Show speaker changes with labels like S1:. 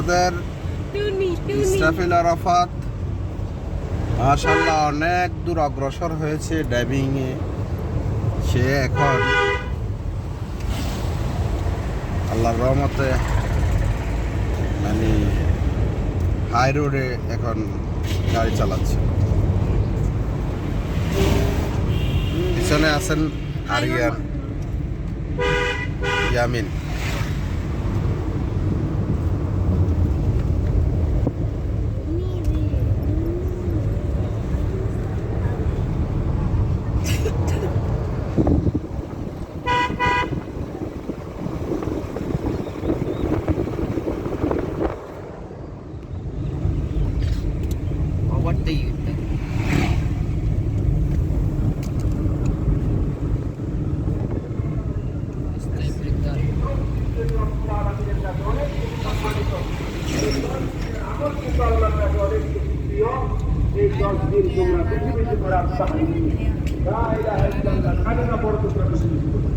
S1: আমাদের ইসরাফিল আরাফাত মাশাআল্লাহ অনেক দূর অগ্রসর হয়েছে ডাইভিংয়ে। সে এখন আল্লাহর রহমতে মানে হাই রোডে এখন গাড়ি চালাচ্ছে। পিছনে আছেন আরিয়ান, ইয়ামিন।
S2: এই 10 দিন তোমরা পৃথিবীতে করার সাহায্য লা ইলাহা ইল্লাল্লাহ কালিমা পড়তে প্রবেশ করো।